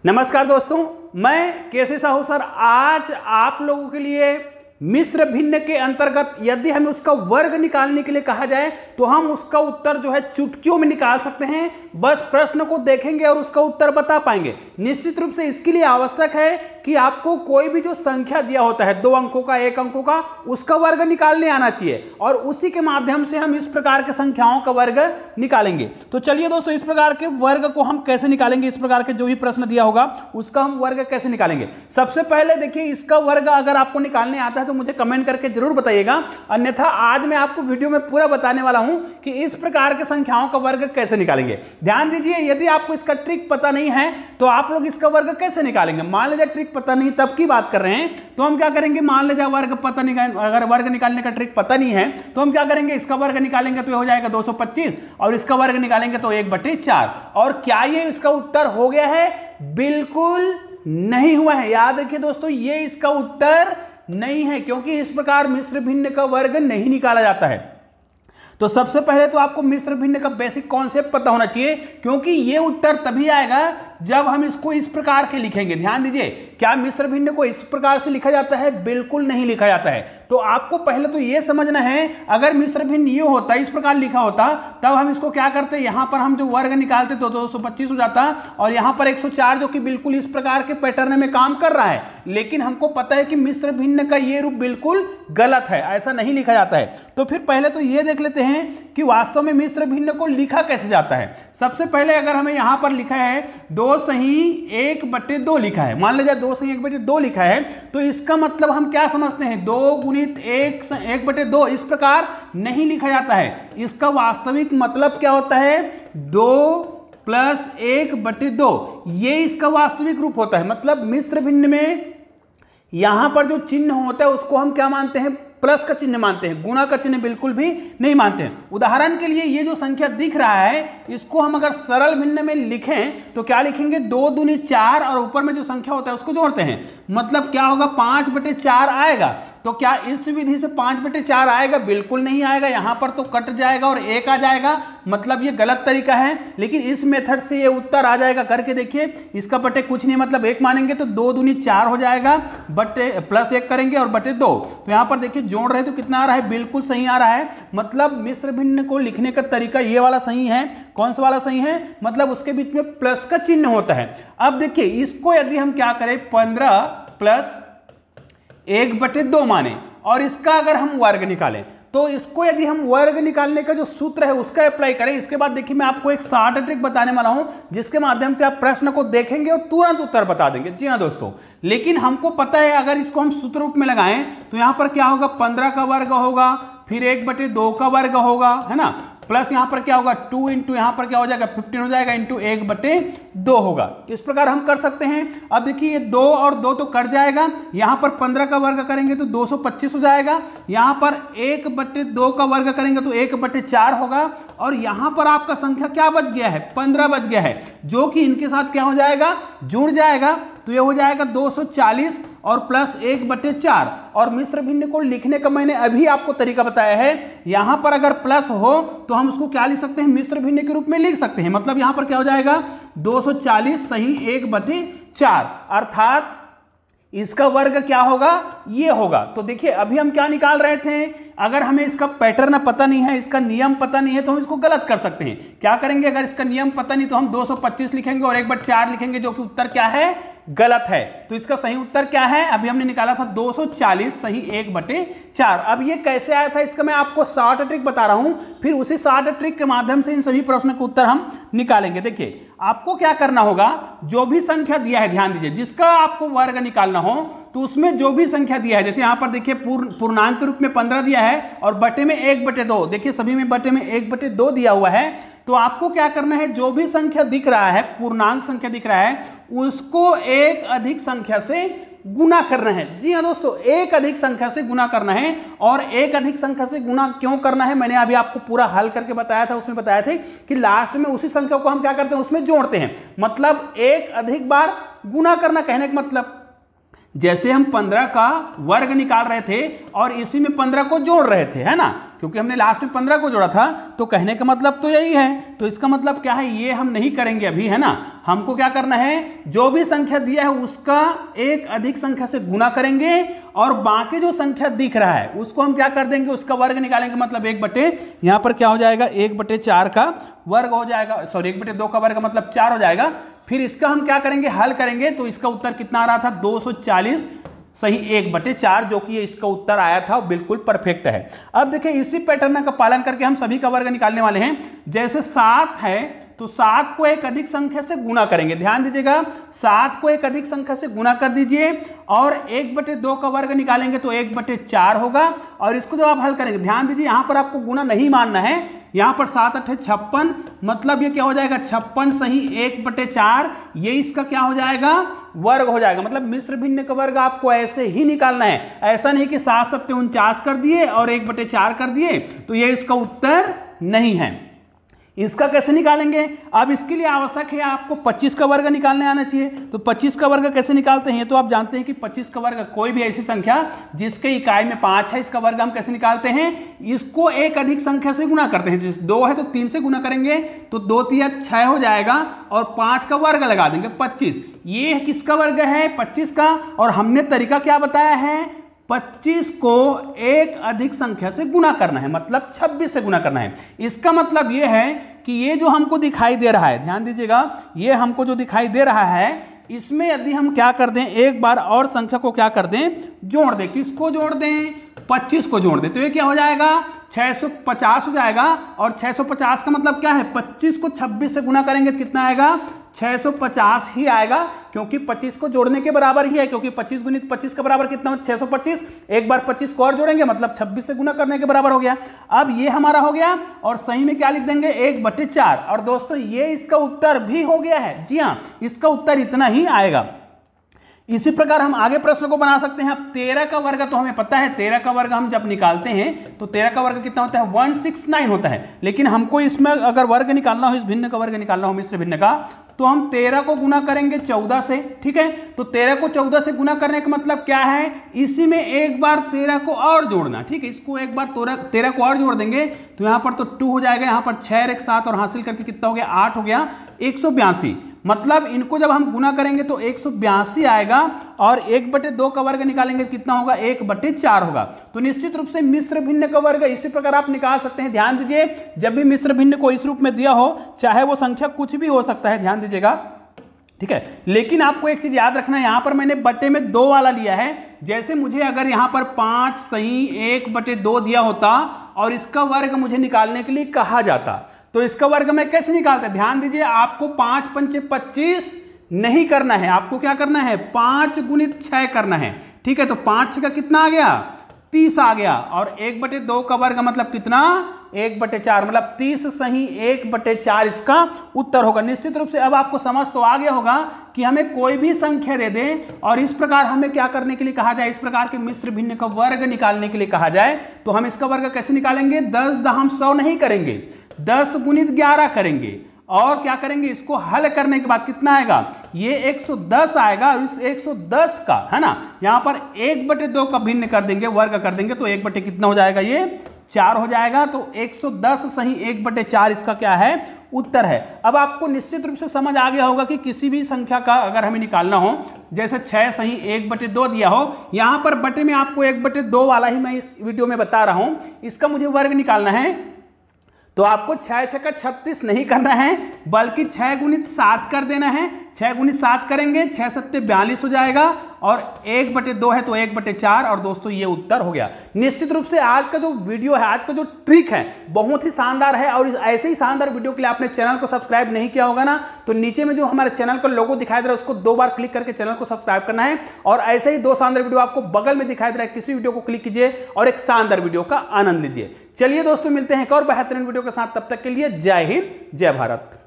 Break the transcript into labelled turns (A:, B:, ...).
A: नमस्कार दोस्तों, मैं केसी साहू सर आज आप लोगों के लिए मिश्र भिन्न के अंतर्गत यदि हमें उसका वर्ग निकालने के लिए कहा जाए तो हम उसका उत्तर जो है चुटकियों में निकाल सकते हैं। बस प्रश्न को देखेंगे और उसका उत्तर बता पाएंगे। निश्चित रूप से इसके लिए आवश्यक है कि आपको कोई भी जो संख्या दिया होता है 2 अंकों का 1 अंकों का उसका वर्ग निकालने आना चाहिए और उसी के माध्यम से हम इस प्रकार के संख्याओं का वर्ग निकालेंगे। तो चलिए दोस्तों, इस प्रकार के वर्ग को हम कैसे निकालेंगे, इस प्रकार के जो भी प्रश्न दिया होगा उसका हम वर्ग कैसे निकालेंगे। सबसे पहले देखिए, इसका वर्ग अगर आपको निकालने आता है तो मुझे कमेंट करके जरूर बताइएगा, अन्यथा आज मैं आपको वीडियो में पूरा बताने वाला हूं कि इस प्रकार के संख्याओं का वर्ग कैसे निकालेंगे। ध्यान दीजिए, यदि आपको इसका ट्रिक पता नहीं है तो आप लोग इसका वर्ग कैसे निकालेंगे। मान लीजिए ट्रिक पता नहीं, तब की बात कर रहे हैं, तो हम क्या करेंगे, मान लीजिए वर्ग पता नहीं, अगर वर्ग निकालने का ट्रिक पता नहीं है तो हम क्या करेंगे, इसका वर्ग निकालेंगे तो ये हो जाएगा 225 और इसका वर्ग निकालेंगे तो 1/4। और क्या ये इसका उत्तर हो गया है? बिल्कुल नहीं हुआ है। याद रखिए दोस्तों, ये इसका उत्तर नहीं है क्योंकि इस प्रकार मिश्र भिन्न का वर्ग नहीं निकाला जाता है। तो सबसे पहले तो आपको मिश्र भिन्न का बेसिक कॉन्सेप्ट पता होना चाहिए, क्योंकि ये उत्तर तभी आएगा जब हम इसको इस प्रकार के लिखेंगे। ध्यान दीजिए, क्या मिश्र भिन्न को इस प्रकार से लिखा जाता है? बिल्कुल नहीं लिखा जाता है। तो आपको पहले तो ये समझना है, अगर मिश्र भिन्न ये होता, इस प्रकार लिखा होता, तब हम इसको क्या करते, यहां पर हम जो वर्ग निकालते तो 225 हो जाता और यहां पर 104, जो कि बिल्कुल इस प्रकार के पैटर्न में काम कर रहा है। लेकिन हमको पता है कि मिश्र भिन्न का ये रूप बिल्कुल गलत है, ऐसा नहीं लिखा जाता है। तो फिर पहले तो ये देख लेते हैं कि वास्तव में मिश्र भिन्न को लिखा कैसे जाता है। सबसे पहले अगर हमें यहां पर लिखा है 2 सही 1/2 लिखा है, मान लीजिए 2 सही 1/2 लिखा है, तो इसका मतलब हम क्या समझते हैं, 2 गुणित 1/2 इस प्रकार नहीं लिखा जाता है। इसका वास्तविक मतलब क्या होता है, 2 + 1/2, ये इसका वास्तविक रूप होता है। मतलब मिश्र भिन्न में यहां पर जो चिन्ह होता है उसको हम क्या मानते हैं, प्लस का चिन्ह मानते हैं, गुणा का चिन्ह बिल्कुल भी नहीं मानते हैं। उदाहरण के लिए ये जो संख्या दिख रहा है, इसको हम अगर सरल भिन्न में लिखें तो क्या लिखेंगे, 2 दूनी 4 और ऊपर में जो संख्या होता है उसको जोड़ते हैं, मतलब क्या होगा, 5/4 आएगा। तो क्या इस विधि से 5/4 आएगा? बिल्कुल नहीं आएगा। यहां पर तो कट जाएगा और 1 आ जाएगा, मतलब ये गलत तरीका है। लेकिन इस मेथड से ये उत्तर आ जाएगा। करके देखिए, इसका बटे कुछ नहीं, मतलब 1 मानेंगे तो 2 दूनी 4 हो जाएगा, बटे +1 करेंगे और बटे 2। तो यहां पर देखिए जोड़ रहे तो कितना आ रहा है, बिल्कुल सही आ रहा है। मतलब मिश्र भिन्न को लिखने का तरीका ये वाला सही है। कौन सा वाला सही है? मतलब उसके बीच में प्लस का चिन्ह होता है। अब देखिए, इसको यदि हम क्या करें, 15 + 1/2 माने और इसका अगर हम वर्ग निकालें, तो इसको यदि हम वर्ग निकालने का जो सूत्र है उसका अप्लाई करें। इसके बाद देखिए, मैं आपको एक शॉर्ट ट्रिक बताने वाला हूं जिसके माध्यम से आप प्रश्न को देखेंगे और तुरंत उत्तर बता देंगे। जी हां दोस्तों, लेकिन हमको पता है अगर इसको हम सूत्र रूप में लगाएं तो यहां पर क्या होगा, 15 का वर्ग होगा, फिर 1/2 का वर्ग होगा, है ना, प्लस यहां पर क्या होगा, 2 इंटू यहां पर क्या हो जाएगा, 15 हो जाएगा, इंटू 1/2 होगा। इस प्रकार हम कर सकते हैं। अब देखिए, ये 2 और 2 तो कट जाएगा, यहां पर 15 का वर्ग करेंगे तो 225 हो जाएगा, यहां पर 1/2 का वर्ग करेंगे तो 1/4 होगा और यहां पर आपका संख्या क्या बच गया है, 15 बच गया है, जो कि इनके साथ क्या हो जाएगा, जुड़ जाएगा। तो ये हो जाएगा 240 और प्लस 1/4। और मिश्र भिन्न को लिखने का मैंने अभी आपको तरीका बताया है। यहां पर अगर प्लस हो तो हम उसको क्या लिख सकते हैं, मिश्र भिन्न के रूप में लिख सकते हैं। मतलब यहां पर क्या हो जाएगा, 240 सही 1/4, अर्थात इसका वर्ग क्या होगा, ये होगा। तो देखिए, अभी हम क्या निकाल रहे थे, अगर हमें इसका पैटर्न पता नहीं है, इसका नियम पता नहीं है, तो हम इसको गलत कर सकते हैं। क्या करेंगे, अगर इसका नियम पता नहीं तो हम 225 लिखेंगे और 1/4 लिखेंगे, जो कि उत्तर क्या है, गलत है। तो इसका सही उत्तर क्या है, अभी हमने निकाला था 240 सही 1/4। अब ये कैसे आया था, इसका मैं आपको शॉर्ट ट्रिक बता रहा हूं, फिर उसी शॉर्ट ट्रिक के माध्यम से इन सभी प्रश्नों के उत्तर हम निकालेंगे। देखिए, आपको क्या करना होगा, जो भी संख्या दिया है, ध्यान दीजिए, जिसका आपको वर्ग निकालना हो तो उसमें जो भी संख्या दिया है, जैसे यहां पर देखिए पूर्णांक के रूप में 15 दिया है और बटे में 1/2, देखिए सभी में बटे में 1/2 दिया हुआ है। तो आपको क्या करना है, जो भी संख्या दिख रहा है, पूर्णांक संख्या दिख रहा है, उसको एक अधिक संख्या से गुना करना है। जी हाँ दोस्तों, एक अधिक संख्या से गुना करना है। और एक अधिक संख्या से गुना क्यों करना है, मैंने अभी आपको पूरा हल करके बताया था। उसमें बताया था कि लास्ट में उसी संख्या को हम क्या करते हैं, उसमें जोड़ते हैं। मतलब एक अधिक बार गुना करना, कहने का मतलब जैसे हम 15 का वर्ग निकाल रहे थे और इसी में 15 को जोड़ रहे थे, है ना, क्योंकि हमने लास्ट में 15 को जोड़ा था, तो कहने का मतलब तो यही है। तो इसका मतलब क्या है, ये हम नहीं करेंगे अभी, है ना। हमको क्या करना है, जो भी संख्या दिया है उसका एक अधिक संख्या से गुना करेंगे और बाकी जो संख्या दिख रहा है उसको हम क्या कर देंगे, उसका वर्ग निकालेंगे। मतलब 1 यहाँ पर क्या हो जाएगा, 1/4 का वर्ग हो जाएगा, सॉरी 1/2 का वर्ग मतलब 4 हो जाएगा। फिर इसका हम क्या करेंगे, हल करेंगे। तो इसका उत्तर कितना आ रहा था, 240 सही 1/4, जो कि ये इसका उत्तर आया था, बिल्कुल परफेक्ट है। अब देखिए इसी पैटर्न का पालन करके हम सभी का वर्ग निकालने वाले हैं। जैसे 7 है तो 7 को एक अधिक संख्या से गुना करेंगे। ध्यान दीजिएगा, 7 को एक अधिक संख्या से गुना कर दीजिए और 1/2 का वर्ग निकालेंगे तो 1/4 होगा। और इसको जब आप हल करेंगे, ध्यान दीजिए यहाँ पर आपको गुना नहीं मानना है। यहाँ पर 7 8 56, मतलब ये क्या हो जाएगा, 56 सही 1/4, ये इसका क्या हो जाएगा, वर्ग हो जाएगा। मतलब मिश्र भिन्न का वर्ग आपको ऐसे ही निकालना है, ऐसा नहीं कि 7 7 49 कर दिए और 1/4 कर दिए, तो ये इसका उत्तर नहीं है। इसका कैसे निकालेंगे, अब इसके लिए आवश्यक है आपको 25 का वर्ग निकालने आना चाहिए। तो 25 का वर्ग कैसे निकालते हैं, तो आप जानते हैं कि 25 का वर्ग कोई भी ऐसी संख्या जिसके इकाई में 5 है, इसका वर्ग हम कैसे निकालते हैं, इसको एक अधिक संख्या से गुना करते हैं। जैसे 2 है तो 3 से गुना करेंगे तो 2 3 6 हो जाएगा और 5 का वर्ग लगा देंगे 25। ये किसका वर्ग है, 25 का। और हमने तरीका क्या बताया है, 25 को एक अधिक संख्या से गुना करना है, मतलब 26 से गुना करना है। इसका मतलब ये है कि ये जो हमको दिखाई दे रहा है, ध्यान दीजिएगा, ये हमको जो दिखाई दे रहा है, इसमें यदि हम क्या कर दें, एक बार और संख्या को क्या कर दें, जोड़ दें। किसको जोड़ दें, 25 को जोड़ दें। तो ये क्या हो जाएगा, 650 हो जाएगा। और 650 का मतलब क्या है, 25 को 26 से गुना करेंगे तो कितना आएगा, 650 ही आएगा, क्योंकि 25 को जोड़ने के बराबर ही है। क्योंकि 25 गुणित 25 का बराबर कितना हो, 625। एक बार 25 को और जोड़ेंगे मतलब 26 से गुना करने के बराबर हो गया। अब ये हमारा हो गया और सही में क्या लिख देंगे, 1/4। और दोस्तों ये इसका उत्तर भी हो गया है। जी हाँ, इसका उत्तर इतना ही आएगा। इसी प्रकार हम आगे प्रश्न को बना सकते हैं। अब 13 का वर्ग तो हमें पता है, 13 का वर्ग हम जब निकालते हैं तो 13 का वर्ग कितना होता है, 169 होता है। लेकिन हमको इसमें अगर वर्ग निकालना हो, इस भिन्न का वर्ग निकालना हो, मिश्र भिन्न का, तो हम 13 को गुना करेंगे 14 से। ठीक है, तो 13 को 14 से गुना करने का मतलब क्या है, इसी में एक बार 13 को और जोड़ना। ठीक है, इसको एक बार 13 को और जोड़ देंगे तो यहाँ पर तो 2 हो जाएगा, यहाँ पर 6 एक 7 और हासिल करके कितना हो गया, 8 हो गया, 182। मतलब इनको जब हम गुना करेंगे तो 182 आएगा और 1/2 का वर्ग निकालेंगे कितना होगा, 1/4 होगा। तो निश्चित रूप से मिश्र भिन्न का वर्ग इसी प्रकार आप निकाल सकते हैं। ध्यान दीजिए, जब भी मिश्र भिन्न को इस रूप में दिया हो, चाहे वो संख्या कुछ भी हो सकता है, ध्यान दीजिएगा। ठीक है, लेकिन आपको एक चीज याद रखना है, यहां पर मैंने बटे में 2 वाला लिया है। जैसे मुझे अगर यहां पर 5 सही 1/2 दिया होता और इसका वर्ग मुझे निकालने के लिए कहा जाता, तो इसका वर्ग मैं कैसे निकालता, ध्यान दीजिए, आपको 5 5 25 नहीं करना है, आपको क्या करना है, 5 गुणित 6 करना है। ठीक है, तो 5 6 का कितना आ गया, 30 आ गया। और 1/2 का वर्ग मतलब कितना, 1/4, मतलब 30 सही 1/4 इसका उत्तर होगा। निश्चित रूप से अब आपको समझ तो आ गया होगा कि हमें कोई भी संख्या दे दें और इस प्रकार हमें क्या करने के लिए कहा जाए, इस प्रकार के मिश्र भिन्न का वर्ग निकालने के लिए कहा जाए, तो हम इसका वर्ग कैसे निकालेंगे, 10 दहम 100 नहीं करेंगे, 10 गुणित 11 करेंगे। और क्या करेंगे, इसको हल करने के बाद कितना आएगा, ये 110 आएगा। और इस 110 का, है ना, यहां पर 1/2 का भिन्न कर देंगे, वर्ग कर देंगे, तो 1 कितना हो जाएगा, ये 4 हो जाएगा। तो 110 सही 1/4 इसका क्या है, उत्तर है। अब आपको निश्चित रूप से समझ आ गया होगा कि किसी भी संख्या का अगर हमें निकालना हो, जैसे 6 सही 1/2 दिया हो, यहां पर बटे में आपको 1/2 वाला ही मैं इस वीडियो में बता रहा हूं, इसका मुझे वर्ग निकालना है। तो आपको 6 6 का 36 नहीं करना है, बल्कि 6 गुणित 7 कर देना है। 6 गुणित 7 करेंगे, 6 7 42 हो जाएगा और 1/2 है तो 1/4। और दोस्तों ये उत्तर हो गया। निश्चित रूप से आज का जो वीडियो है, आज का जो ट्रिक है, बहुत ही शानदार है। और ऐसे ही शानदार वीडियो के लिए आपने चैनल को सब्सक्राइब नहीं किया होगा ना, तो नीचे में जो हमारे चैनल का लोगो दिखाई दे रहा है उसको 2 बार क्लिक करके चैनल को सब्सक्राइब करना है। और ऐसे ही 2 शानदार वीडियो आपको बगल में दिखाई दे रहा है, किसी वीडियो को क्लिक कीजिए और एक शानदार वीडियो का आनंद लीजिए। चलिए दोस्तों, मिलते हैं एक और बेहतरीन वीडियो के साथ, तब तक के लिए जय हिंद, जय भारत।